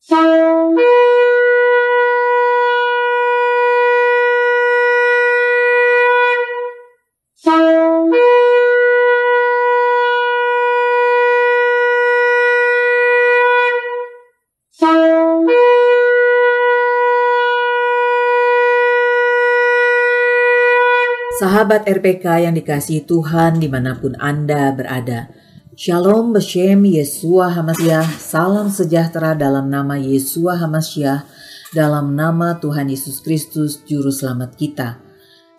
Sahabat RPK yang dikasihi Tuhan dimanapun Anda berada, Shalom Beshem Yeshua HaMashiach, salam sejahtera dalam nama Yeshua HaMashiach, dalam nama Tuhan Yesus Kristus Juru Selamat kita.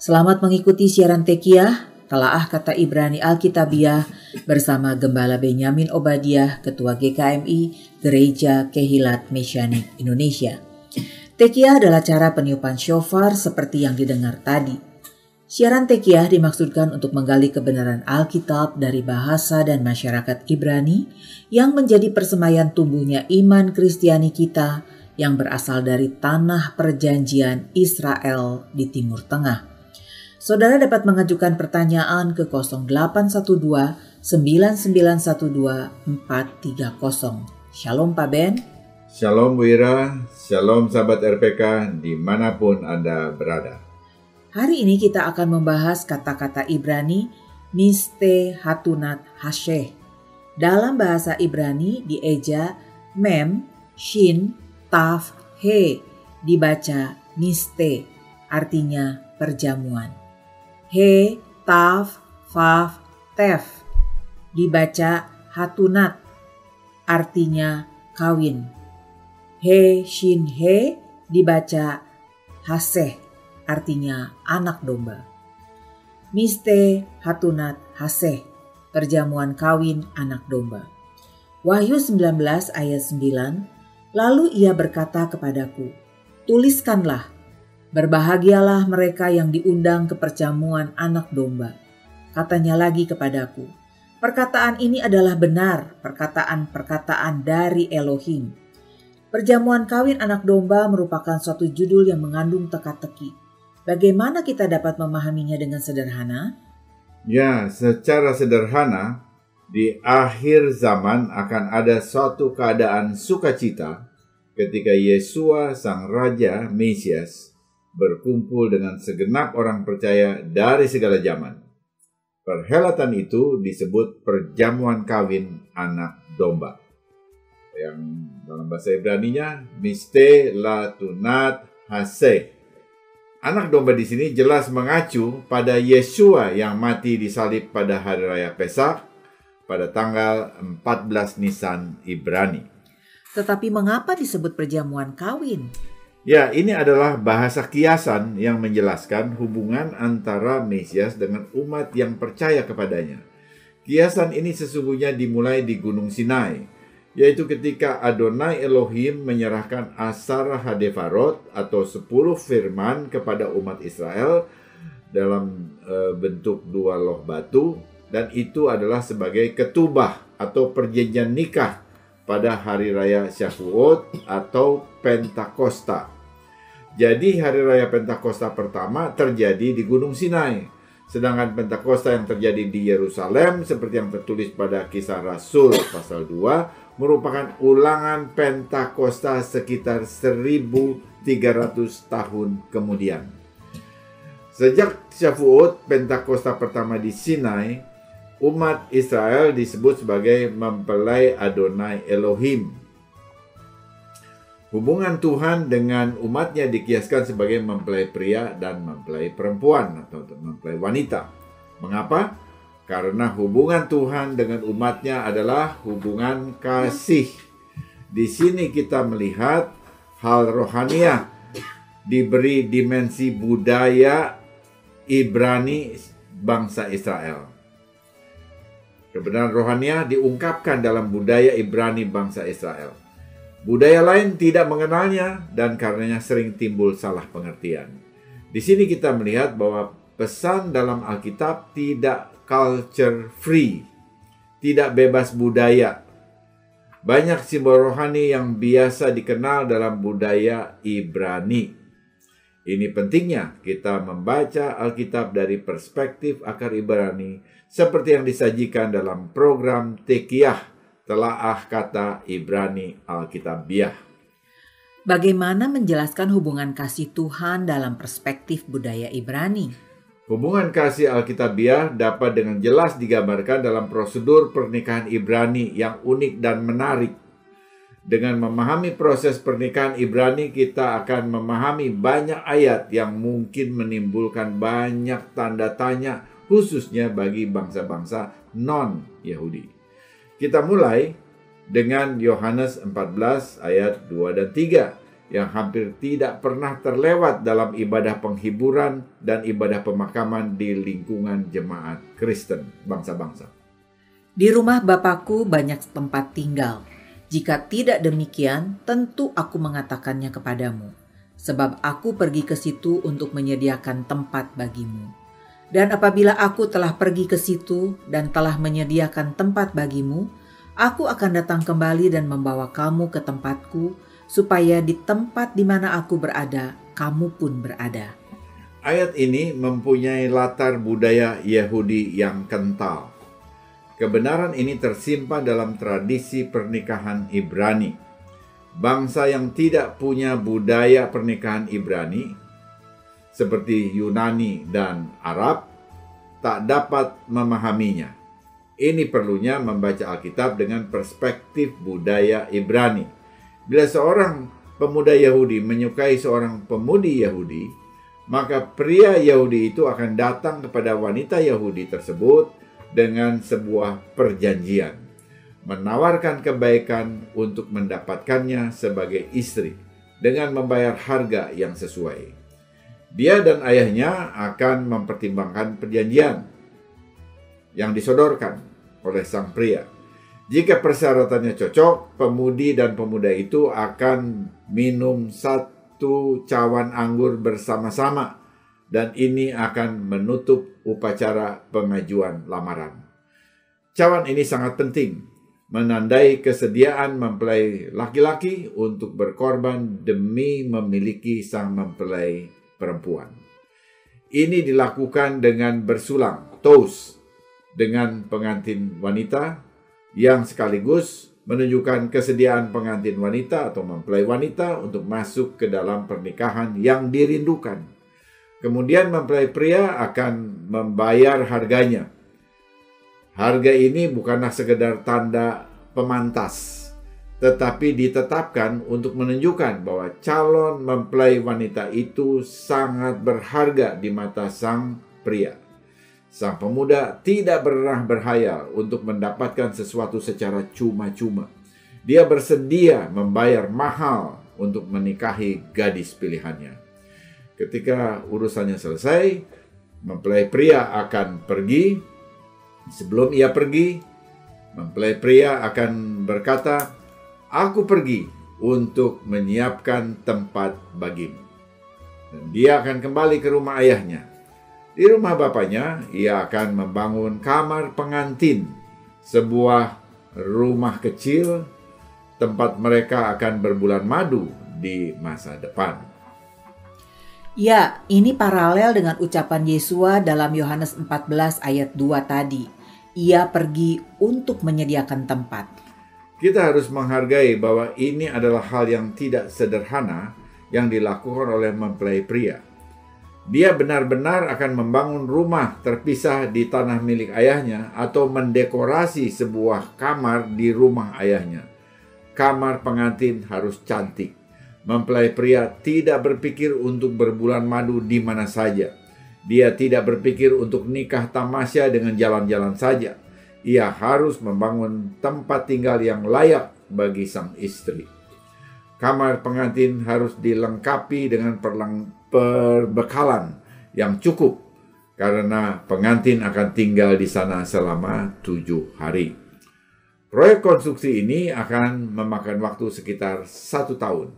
Selamat mengikuti siaran Tekiyah, Telaah Kata Ibrani Alkitabiah bersama Gembala Benyamin Obadiah, Ketua GKMI Gereja Kehilat Mesianik Indonesia. Tekiyah adalah cara peniupan shofar seperti yang didengar tadi. Siaran Tekiyah dimaksudkan untuk menggali kebenaran Alkitab dari bahasa dan masyarakat Ibrani yang menjadi persemaian tumbuhnya iman Kristiani kita yang berasal dari tanah perjanjian Israel di Timur Tengah. Saudara dapat mengajukan pertanyaan ke 0812 9912 430. Shalom Pak Ben. Shalom Bu Ira, shalom sahabat RPK dimanapun Anda berada. Hari ini kita akan membahas kata-kata Ibrani Miste Hatunat Hasheh. Dalam bahasa Ibrani dieja Mem, Shin, Taf, He, dibaca Miste, artinya perjamuan. He, Taf, Faf, Tef, dibaca Hatunat, artinya kawin. He, Shin, He, dibaca Haseh, artinya anak domba. Miste Hatunat Haseh, perjamuan kawin anak domba. Wahyu 19 ayat 9, lalu ia berkata kepadaku, tuliskanlah, berbahagialah mereka yang diundang ke perjamuan anak domba. Katanya lagi kepadaku, perkataan ini adalah benar, perkataan-perkataan dari Elohim. Perjamuan kawin anak domba merupakan suatu judul yang mengandung teka-teki. Bagaimana kita dapat memahaminya dengan sederhana? Ya, secara sederhana, di akhir zaman akan ada suatu keadaan sukacita ketika Yeshua Sang Raja Mesias berkumpul dengan segenap orang percaya dari segala zaman. Perhelatan itu disebut perjamuan kawin anak domba. Yang dalam bahasa Ibraninya, Miste Latunat Haseh. Anak domba di sini jelas mengacu pada Yeshua yang mati disalib pada hari raya Pesak pada tanggal 14 Nisan Ibrani. Tetapi mengapa disebut perjamuan kawin? Ya, ini adalah bahasa kiasan yang menjelaskan hubungan antara Mesias dengan umat yang percaya kepadanya. Kiasan ini sesungguhnya dimulai di Gunung Sinai, yaitu ketika Adonai Elohim menyerahkan Asar Hadefarot atau 10 firman kepada umat Israel dalam bentuk 2 loh batu, dan itu adalah sebagai ketubah atau perjanjian nikah pada hari raya Shavuot atau Pentakosta. Jadi hari raya Pentakosta pertama terjadi di Gunung Sinai, sedangkan Pentakosta yang terjadi di Yerusalem seperti yang tertulis pada Kisah Rasul pasal 2 merupakan ulangan Pentakosta sekitar 1300 tahun kemudian. Sejak Shavuot Pentakosta pertama di Sinai, umat Israel disebut sebagai mempelai Adonai Elohim. Hubungan Tuhan dengan umatnya dikiaskan sebagai mempelai pria dan mempelai perempuan atau mempelai wanita. Mengapa? Karena hubungan Tuhan dengan umatnya adalah hubungan kasih. Di sini kita melihat hal rohaniah diberi dimensi budaya Ibrani bangsa Israel. Kebenaran rohaniah diungkapkan dalam budaya Ibrani bangsa Israel. Budaya lain tidak mengenalnya dan karenanya sering timbul salah pengertian. Di sini kita melihat bahwa pesan dalam Alkitab tidak culture free, tidak bebas budaya. Banyak simbol rohani yang biasa dikenal dalam budaya Ibrani. Ini pentingnya kita membaca Alkitab dari perspektif akar Ibrani seperti yang disajikan dalam program Tekiyah, Telaah Kata Ibrani Alkitabiah. Bagaimana menjelaskan hubungan kasih Tuhan dalam perspektif budaya Ibrani? Hubungan kasih Alkitabiah dapat dengan jelas digambarkan dalam prosedur pernikahan Ibrani yang unik dan menarik. Dengan memahami proses pernikahan Ibrani, kita akan memahami banyak ayat yang mungkin menimbulkan banyak tanda tanya, khususnya bagi bangsa-bangsa non-Yahudi. Kita mulai dengan Yohanes 14 ayat 2 dan 3 yang hampir tidak pernah terlewat dalam ibadah penghiburan dan ibadah pemakaman di lingkungan jemaat Kristen bangsa-bangsa. Di rumah Bapakku banyak tempat tinggal. Jika tidak demikian, tentu aku mengatakannya kepadamu, sebab aku pergi ke situ untuk menyediakan tempat bagimu. Dan apabila aku telah pergi ke situ dan telah menyediakan tempat bagimu, aku akan datang kembali dan membawa kamu ke tempatku, supaya di tempat di mana aku berada, kamu pun berada. Ayat ini mempunyai latar budaya Yahudi yang kental. Kebenaran ini tersimpan dalam tradisi pernikahan Ibrani. Bangsa yang tidak punya budaya pernikahan Ibrani, seperti Yunani dan Arab, tak dapat memahaminya. Ini perlunya membaca Alkitab dengan perspektif budaya Ibrani. Bila seorang pemuda Yahudi menyukai seorang pemudi Yahudi, maka pria Yahudi itu akan datang kepada wanita Yahudi tersebut dengan sebuah perjanjian, menawarkan kebaikan untuk mendapatkannya sebagai istri dengan membayar harga yang sesuai. Dia dan ayahnya akan mempertimbangkan perjanjian yang disodorkan oleh sang pria. Jika persyaratannya cocok, pemudi dan pemuda itu akan minum satu cawan anggur bersama-sama, dan ini akan menutup upacara pengajuan lamaran. Cawan ini sangat penting, menandai kesediaan mempelai laki-laki untuk berkorban demi memiliki sang mempelai perempuan. Ini dilakukan dengan bersulang, toast, dengan pengantin wanita, yang sekaligus menunjukkan kesediaan pengantin wanita atau mempelai wanita untuk masuk ke dalam pernikahan yang dirindukan. Kemudian mempelai pria akan membayar harganya. Harga ini bukanlah sekedar tanda pemantas, tetapi ditetapkan untuk menunjukkan bahwa calon mempelai wanita itu sangat berharga di mata sang pria. Sang pemuda tidak pernah berhayal untuk mendapatkan sesuatu secara cuma-cuma. Dia bersedia membayar mahal untuk menikahi gadis pilihannya. Ketika urusannya selesai, mempelai pria akan pergi. Sebelum ia pergi, mempelai pria akan berkata, "Aku pergi untuk menyiapkan tempat bagimu." Dan dia akan kembali ke rumah ayahnya. Di rumah bapaknya, ia akan membangun kamar pengantin, sebuah rumah kecil tempat mereka akan berbulan madu di masa depan. Ya, ini paralel dengan ucapan Yesua dalam Yohanes 14 ayat 2 tadi. Ia pergi untuk menyediakan tempat. Kita harus menghargai bahwa ini adalah hal yang tidak sederhana yang dilakukan oleh mempelai pria. Dia benar-benar akan membangun rumah terpisah di tanah milik ayahnya atau mendekorasi sebuah kamar di rumah ayahnya. Kamar pengantin harus cantik. Mempelai pria tidak berpikir untuk berbulan madu di mana saja. Dia tidak berpikir untuk nikah tamasya dengan jalan-jalan saja. Ia harus membangun tempat tinggal yang layak bagi sang istri. Kamar pengantin harus dilengkapi dengan perbekalan yang cukup, karena pengantin akan tinggal di sana selama 7 hari. Proyek konstruksi ini akan memakan waktu sekitar 1 tahun.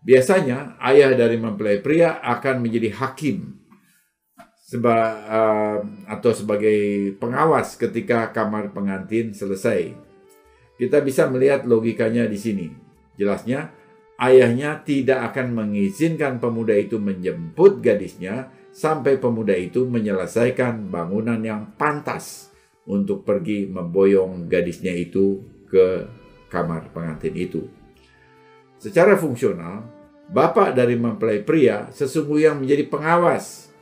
Biasanya ayah dari mempelai pria akan menjadi hakim atau sebagai pengawas ketika kamar pengantin selesai. Kita bisa melihat logikanya di sini. Jelasnya, ayahnya tidak akan mengizinkan pemuda itu menjemput gadisnya sampai pemuda itu menyelesaikan bangunan yang pantas untuk pergi memboyong gadisnya itu ke kamar pengantin itu. Secara fungsional, bapak dari mempelai pria sesungguhnya menjadi pengawas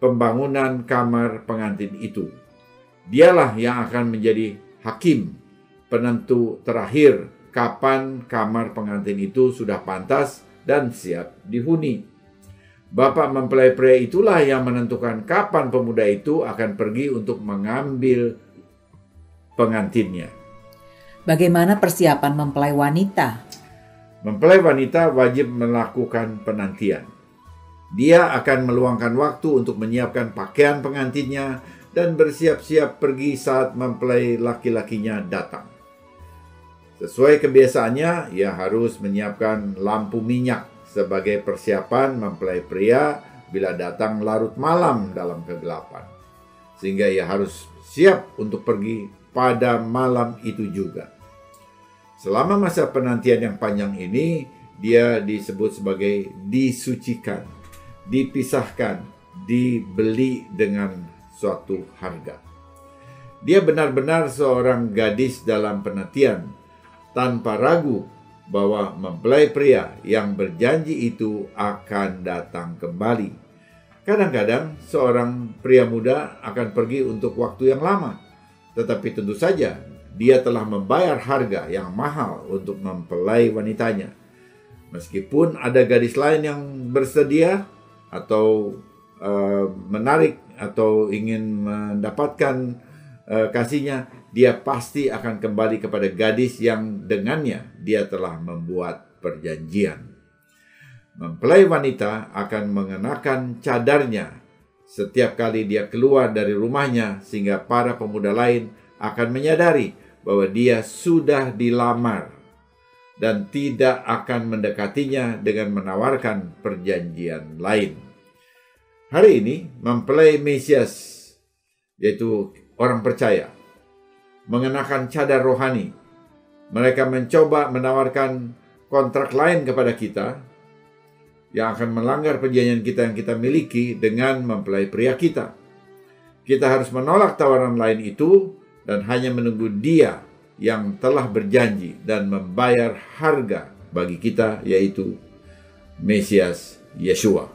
pembangunan kamar pengantin itu. Dialah yang akan menjadi hakim penentu terakhir kapan kamar pengantin itu sudah pantas dan siap dihuni. Bapak mempelai pria itulah yang menentukan kapan pemuda itu akan pergi untuk mengambil pengantinnya. Bagaimana persiapan mempelai wanita? Mempelai wanita wajib melakukan penantian. Dia akan meluangkan waktu untuk menyiapkan pakaian pengantinnya dan bersiap-siap pergi saat mempelai laki-lakinya datang. Sesuai kebiasaannya, ia harus menyiapkan lampu minyak sebagai persiapan mempelai pria bila datang larut malam dalam kegelapan. Sehingga ia harus siap untuk pergi pada malam itu juga. Selama masa penantian yang panjang ini, dia disebut sebagai disucikan, dipisahkan, dibeli dengan suatu harga. Dia benar-benar seorang gadis dalam penantian, tanpa ragu bahwa mempelai pria yang berjanji itu akan datang kembali. Kadang-kadang seorang pria muda akan pergi untuk waktu yang lama, tetapi tentu saja dia telah membayar harga yang mahal untuk mempelai wanitanya. Meskipun ada gadis lain yang bersedia atau menarik atau ingin mendapatkan kasihnya, dia pasti akan kembali kepada gadis yang dengannya dia telah membuat perjanjian. Mempelai wanita akan mengenakan cadarnya setiap kali dia keluar dari rumahnya, sehingga para pemuda lain akan menyadari bahwa dia sudah dilamar dan tidak akan mendekatinya dengan menawarkan perjanjian lain. Hari ini, mempelai Mesias, yaitu orang percaya, mengenakan cadar rohani. Mereka mencoba menawarkan kontrak lain kepada kita yang akan melanggar perjanjian kita yang kita miliki dengan mempelai pria kita. Kita harus menolak tawaran lain itu dan hanya menunggu dia yang telah berjanji dan membayar harga bagi kita, yaitu Mesias Yeshua.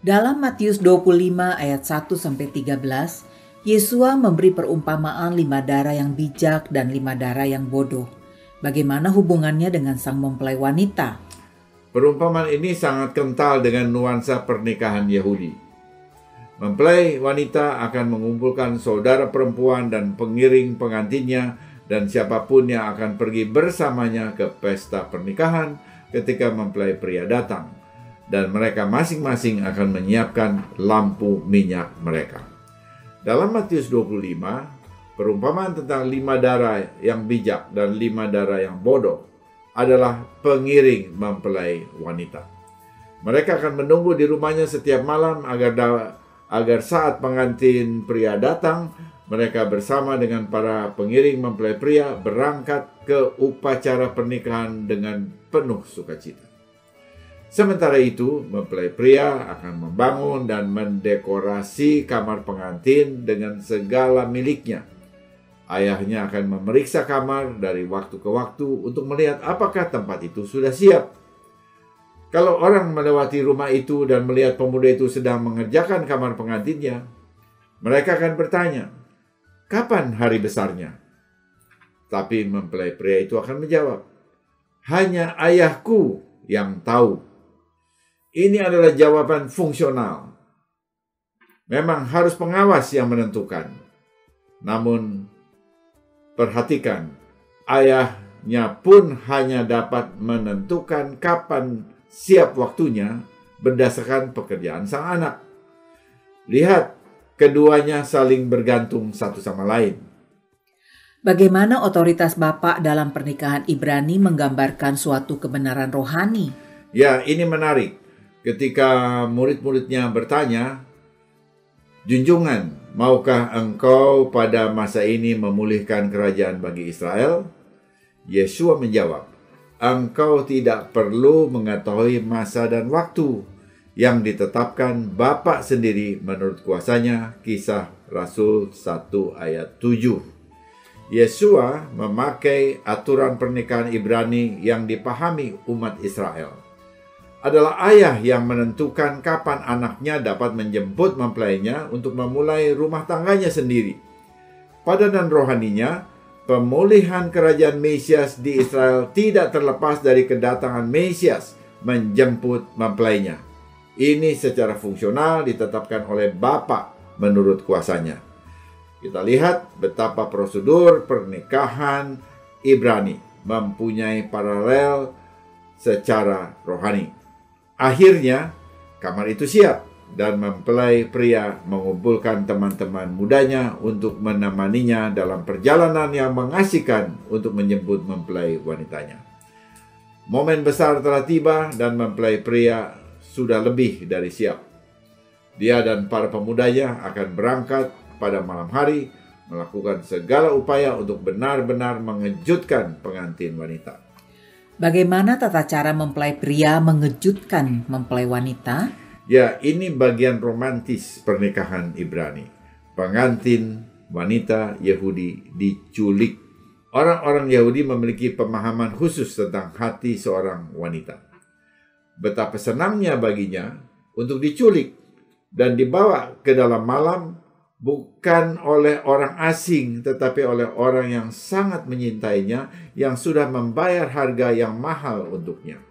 Dalam Matius 25 ayat 1-13, Yesua memberi perumpamaan 5 darah yang bijak dan 5 darah yang bodoh. Bagaimana hubungannya dengan sang mempelai wanita? Perumpamaan ini sangat kental dengan nuansa pernikahan Yahudi. Mempelai wanita akan mengumpulkan saudara perempuan dan pengiring pengantinnya dan siapapun yang akan pergi bersamanya ke pesta pernikahan ketika mempelai pria datang. Dan mereka masing-masing akan menyiapkan lampu minyak mereka. Dalam Matius 25, perumpamaan tentang 5 darah yang bijak dan 5 darah yang bodoh adalah pengiring mempelai wanita. Mereka akan menunggu di rumahnya setiap malam agar saat pengantin pria datang, mereka bersama dengan para pengiring mempelai pria berangkat ke upacara pernikahan dengan penuh sukacita. Sementara itu, mempelai pria akan membangun dan mendekorasi kamar pengantin dengan segala miliknya. Ayahnya akan memeriksa kamar dari waktu ke waktu untuk melihat apakah tempat itu sudah siap. Kalau orang melewati rumah itu dan melihat pemuda itu sedang mengerjakan kamar pengantinnya, mereka akan bertanya, "Kapan hari besarnya?" Tapi mempelai pria itu akan menjawab, "Hanya ayahku yang tahu." Ini adalah jawaban fungsional. Memang harus pengawas yang menentukan. Namun, perhatikan, ayahnya pun hanya dapat menentukan kapan siap waktunya berdasarkan pekerjaan sang anak. Lihat, keduanya saling bergantung satu sama lain. Bagaimana otoritas Bapak dalam pernikahan Ibrani menggambarkan suatu kebenaran rohani? Ya, ini menarik. Ketika murid-muridnya bertanya, "Junjungan, maukah engkau pada masa ini memulihkan kerajaan bagi Israel?" Yesua menjawab, "Engkau tidak perlu mengetahui masa dan waktu yang ditetapkan Bapa sendiri menurut kuasanya." Kisah Rasul 1 ayat 7. Yesua memakai aturan pernikahan Ibrani yang dipahami umat Israel. Adalah ayah yang menentukan kapan anaknya dapat menjemput mempelainya untuk memulai rumah tangganya sendiri. Padanan rohaninya, pemulihan kerajaan Mesias di Israel tidak terlepas dari kedatangan Mesias menjemput mempelainya. Ini secara fungsional ditetapkan oleh Bapa menurut kuasanya. Kita lihat betapa prosedur pernikahan Ibrani mempunyai paralel secara rohani. Akhirnya, kamar itu siap dan mempelai pria mengumpulkan teman-teman mudanya untuk menemaninya dalam perjalanan yang mengasihkan untuk menjemput mempelai wanitanya. Momen besar telah tiba dan mempelai pria sudah lebih dari siap. Dia dan para pemudanya akan berangkat pada malam hari, melakukan segala upaya untuk benar-benar mengejutkan pengantin wanita. Bagaimana tata cara mempelai pria mengejutkan mempelai wanita? Ya, ini bagian romantis pernikahan Ibrani. Pengantin wanita Yahudi diculik. Orang-orang Yahudi memiliki pemahaman khusus tentang hati seorang wanita. Betapa senangnya baginya untuk diculik dan dibawa ke dalam malam, bukan oleh orang asing, tetapi oleh orang yang sangat menyintainya, yang sudah membayar harga yang mahal untuknya.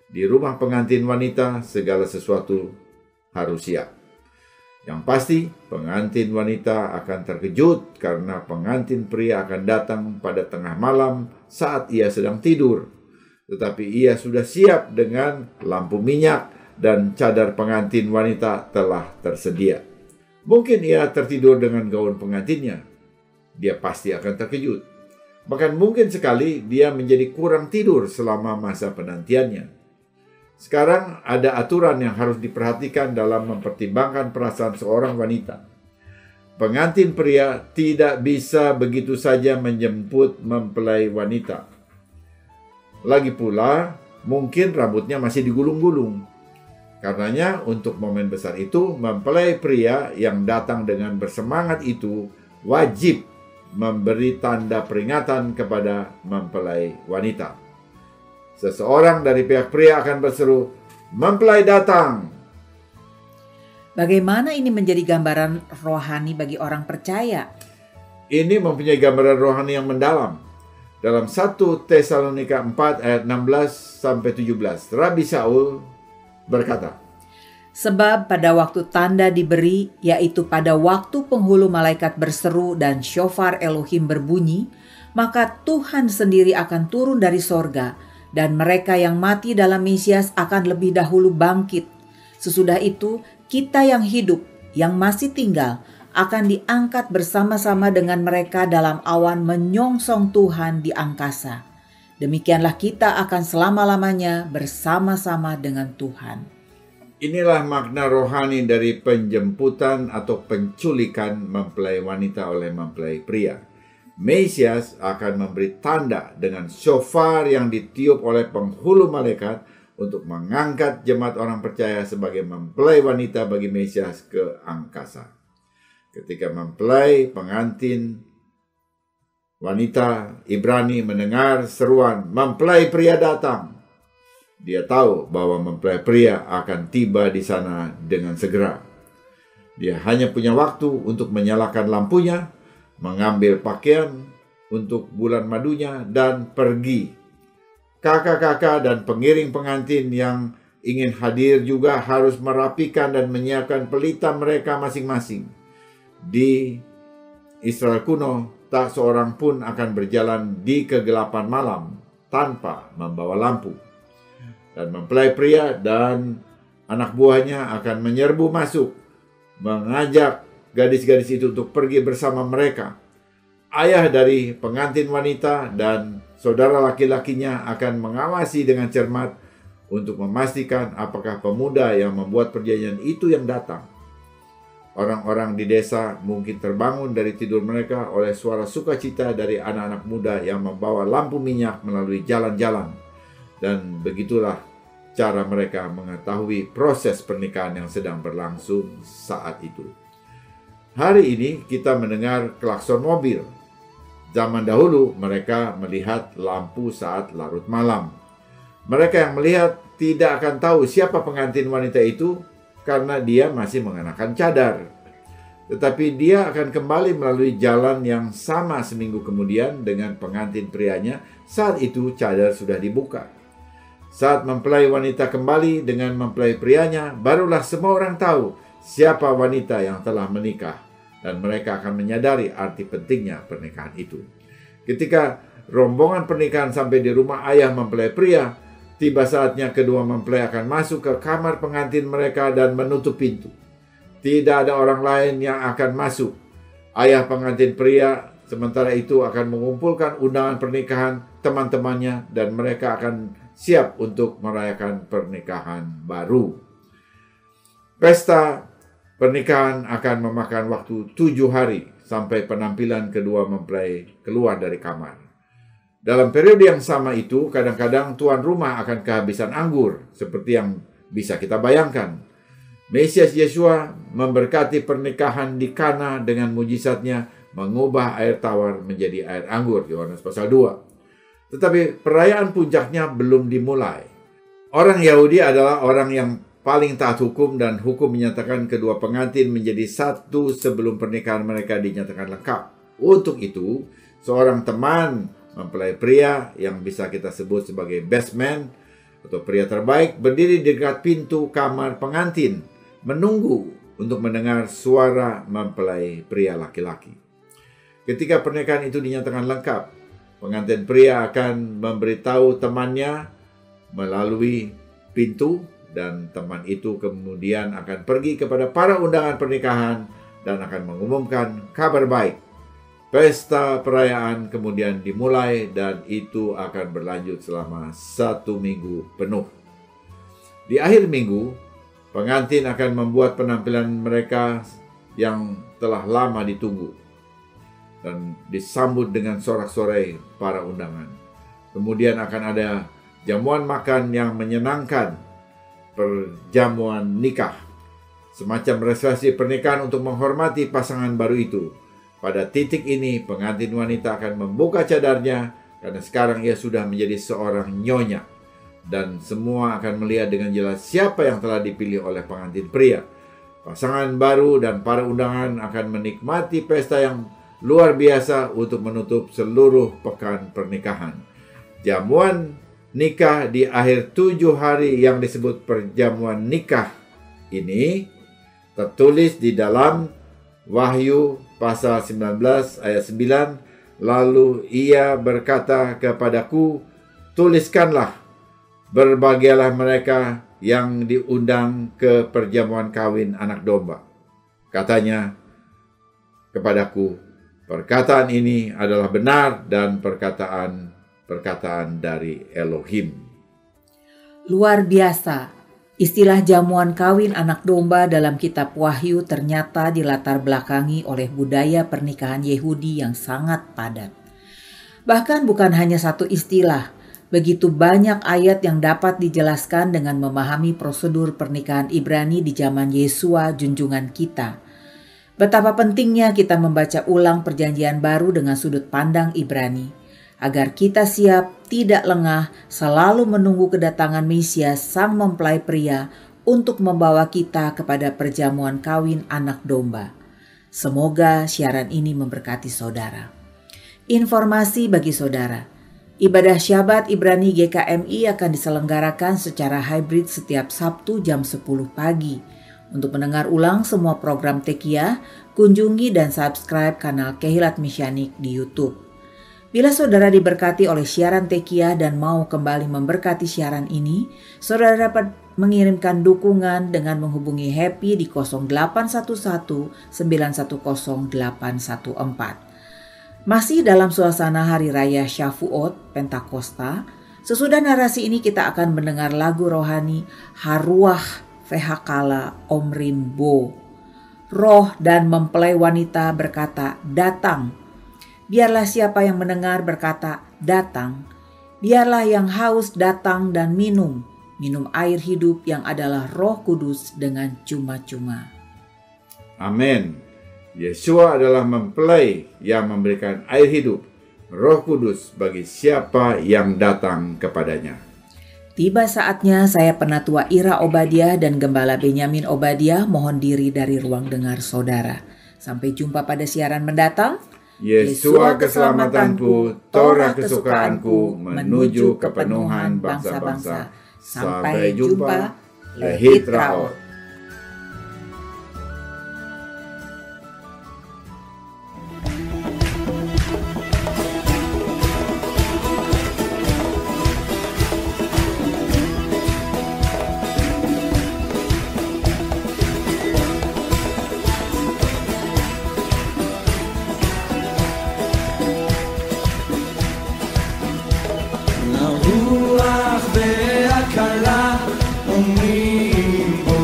Di rumah pengantin wanita, segala sesuatu harus siap. Yang pasti, pengantin wanita akan terkejut karena pengantin pria akan datang pada tengah malam saat ia sedang tidur. Tetapi ia sudah siap dengan lampu minyak dan cadar pengantin wanita telah tersedia. Mungkin ia tertidur dengan gaun pengantinnya. Dia pasti akan terkejut. Bahkan mungkin sekali dia menjadi kurang tidur selama masa penantiannya. Sekarang ada aturan yang harus diperhatikan dalam mempertimbangkan perasaan seorang wanita. Pengantin pria tidak bisa begitu saja menjemput mempelai wanita. Lagi pula, mungkin rambutnya masih digulung-gulung. Karenanya, untuk momen besar itu, mempelai pria yang datang dengan bersemangat itu wajib memberi tanda peringatan kepada mempelai wanita. Seseorang dari pihak pria akan berseru, "Mempelai datang!" Bagaimana ini menjadi gambaran rohani bagi orang percaya? Ini mempunyai gambaran rohani yang mendalam. Dalam 1 Tesalonika 4 ayat 16-17, Rabi Saul berkata, Sebab pada waktu tanda diberi, yaitu pada waktu penghulu malaikat berseru dan syofar Elohim berbunyi, maka Tuhan sendiri akan turun dari sorga, dan mereka yang mati dalam Mesias akan lebih dahulu bangkit. Sesudah itu, kita yang hidup, yang masih tinggal, akan diangkat bersama-sama dengan mereka dalam awan menyongsong Tuhan di angkasa. Demikianlah kita akan selama-lamanya bersama-sama dengan Tuhan. Inilah makna rohani dari penjemputan atau penculikan mempelai wanita oleh mempelai pria. Mesias akan memberi tanda dengan shofar yang ditiup oleh penghulu malaikat untuk mengangkat jemaat orang percaya sebagai mempelai wanita bagi Mesias ke angkasa. Ketika mempelai pengantin wanita Ibrani mendengar seruan "Mempelai pria datang," dia tahu bahwa mempelai pria akan tiba di sana dengan segera. Dia hanya punya waktu untuk menyalakan lampunya, mengambil pakaian untuk bulan madunya, dan pergi. Kakak-kakak dan pengiring pengantin yang ingin hadir juga harus merapikan dan menyiapkan pelita mereka masing-masing. Di Israel kuno, tak seorang pun akan berjalan di kegelapan malam tanpa membawa lampu. Dan mempelai pria dan anak buahnya akan menyerbu masuk, mengajak gadis-gadis itu untuk pergi bersama mereka. Ayah dari pengantin wanita dan saudara laki-lakinya akan mengawasi dengan cermat untuk memastikan apakah pemuda yang membuat perjanjian itu yang datang. Orang-orang di desa mungkin terbangun dari tidur mereka oleh suara sukacita dari anak-anak muda yang membawa lampu minyak melalui jalan-jalan. Dan begitulah cara mereka mengetahui proses pernikahan yang sedang berlangsung saat itu. Hari ini kita mendengar klakson mobil. Zaman dahulu mereka melihat lampu saat larut malam. Mereka yang melihat tidak akan tahu siapa pengantin wanita itu karena dia masih mengenakan cadar. Tetapi dia akan kembali melalui jalan yang sama seminggu kemudian dengan pengantin prianya. Saat itu cadar sudah dibuka. Saat mempelai wanita kembali dengan mempelai prianya, barulah semua orang tahu siapa wanita yang telah menikah. Dan mereka akan menyadari arti pentingnya pernikahan itu. Ketika rombongan pernikahan sampai di rumah ayah mempelai pria, tiba saatnya kedua mempelai akan masuk ke kamar pengantin mereka dan menutup pintu. Tidak ada orang lain yang akan masuk. Ayah pengantin pria sementara itu akan mengumpulkan undangan pernikahan teman-temannya dan mereka akan siap untuk merayakan pernikahan baru. Pesta pernikahan akan memakan waktu 7 hari sampai penampilan kedua mempelai keluar dari kamar. Dalam periode yang sama itu, kadang-kadang tuan rumah akan kehabisan anggur, seperti yang bisa kita bayangkan. Mesias Yesua memberkati pernikahan di Kana dengan mujizatnya mengubah air tawar menjadi air anggur, Yohanes pasal 2. Tetapi perayaan puncaknya belum dimulai. Orang Yahudi adalah orang yang paling taat hukum dan hukum menyatakan kedua pengantin menjadi satu sebelum pernikahan mereka dinyatakan lengkap. Untuk itu, seorang teman mempelai pria yang bisa kita sebut sebagai best man atau pria terbaik berdiri di dekat pintu kamar pengantin, menunggu untuk mendengar suara mempelai pria laki-laki. Ketika pernikahan itu dinyatakan lengkap, pengantin pria akan memberitahu temannya melalui pintu dan teman itu kemudian akan pergi kepada para undangan pernikahan dan akan mengumumkan kabar baik. Pesta perayaan kemudian dimulai dan itu akan berlanjut selama 1 minggu penuh. Di akhir minggu, pengantin akan membuat penampilan mereka yang telah lama ditunggu dan disambut dengan sorak-sorai para undangan. Kemudian akan ada jamuan makan yang menyenangkan, perjamuan nikah, semacam resepsi pernikahan untuk menghormati pasangan baru itu. Pada titik ini, pengantin wanita akan membuka cadarnya karena sekarang ia sudah menjadi seorang nyonya. Dan semua akan melihat dengan jelas siapa yang telah dipilih oleh pengantin pria. Pasangan baru dan para undangan akan menikmati pesta yang luar biasa untuk menutup seluruh pekan pernikahan. Jamuan nikah di akhir 7 hari yang disebut perjamuan nikah ini tertulis di dalam Wahyu pasal 19 ayat 9. Lalu ia berkata kepadaku, tuliskanlah, berbahagialah mereka yang diundang ke perjamuan kawin anak domba. Katanya kepadaku, perkataan ini adalah benar dan perkataan dari Elohim. Luar biasa. Istilah jamuan kawin anak domba dalam kitab Wahyu ternyata dilatar belakangi oleh budaya pernikahan Yahudi yang sangat padat. Bahkan bukan hanya satu istilah, begitu banyak ayat yang dapat dijelaskan dengan memahami prosedur pernikahan Ibrani di zaman Yesua junjungan kita. Betapa pentingnya kita membaca ulang perjanjian baru dengan sudut pandang Ibrani, agar kita siap, tidak lengah, selalu menunggu kedatangan Mesias sang mempelai pria untuk membawa kita kepada perjamuan kawin anak domba. Semoga siaran ini memberkati saudara. Informasi bagi saudara, ibadah Syabat Ibrani GKMI akan diselenggarakan secara hybrid setiap Sabtu jam 10 pagi. Untuk mendengar ulang semua program Tekiah, kunjungi dan subscribe kanal Kehilat Misyanik di YouTube. Bila saudara diberkati oleh siaran Tekiah dan mau kembali memberkati siaran ini, saudara dapat mengirimkan dukungan dengan menghubungi Happy di 0811 910 814. Masih dalam suasana Hari Raya Syafuot Pentakosta, sesudah narasi ini kita akan mendengar lagu rohani Haruah Vehakala Omrim Bo. Roh dan mempelai wanita berkata, datang. Biarlah siapa yang mendengar berkata, datang. Biarlah yang haus datang dan minum air hidup yang adalah Roh Kudus dengan cuma-cuma. Amin. Yesua adalah mempelai yang memberikan air hidup. Roh Kudus bagi siapa yang datang kepadanya. Tiba saatnya saya Penatua Ira Obadiah dan Gembala Benyamin Obadiah mohon diri dari ruang dengar saudara. Sampai jumpa pada siaran mendatang. Yesua keselamatanku, Torah kesukaanku, menuju kepenuhan bangsa-bangsa. Sampai jumpa, Lehitraot. הרוח והקלה אומרים בו,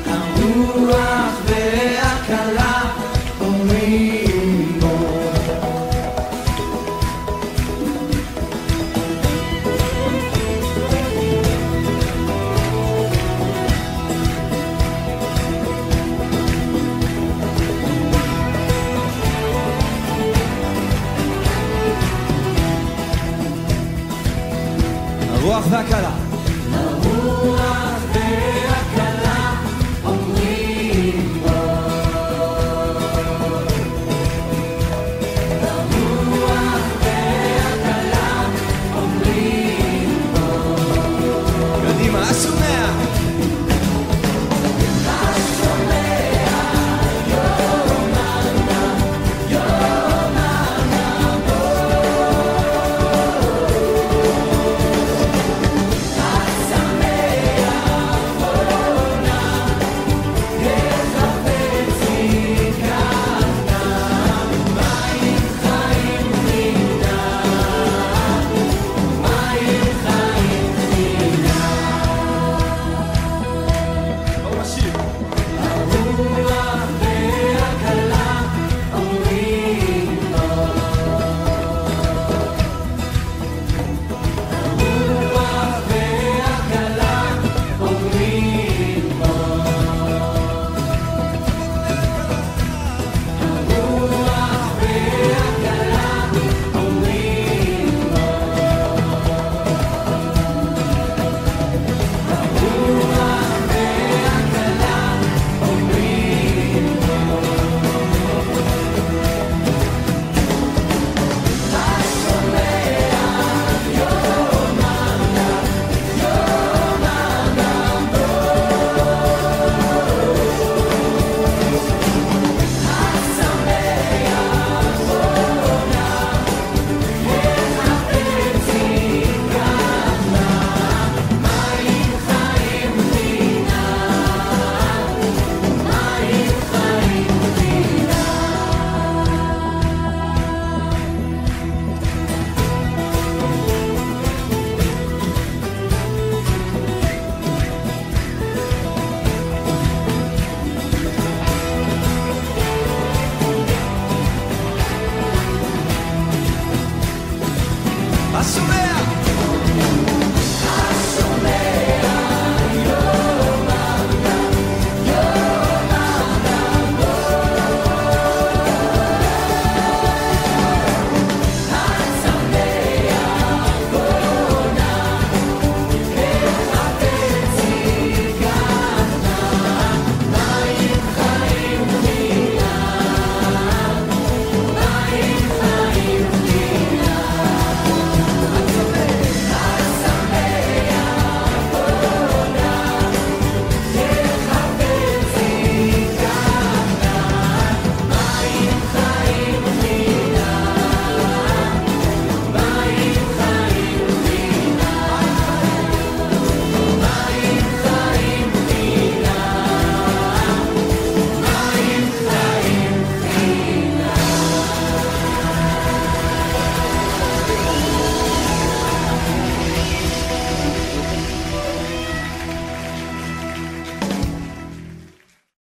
הרוח והקלה אומרים בו. הרוח והקלה, הרוח והקלה אומרים בו, הרוח והקלה אומרים בו. קדימה, השומע, השומע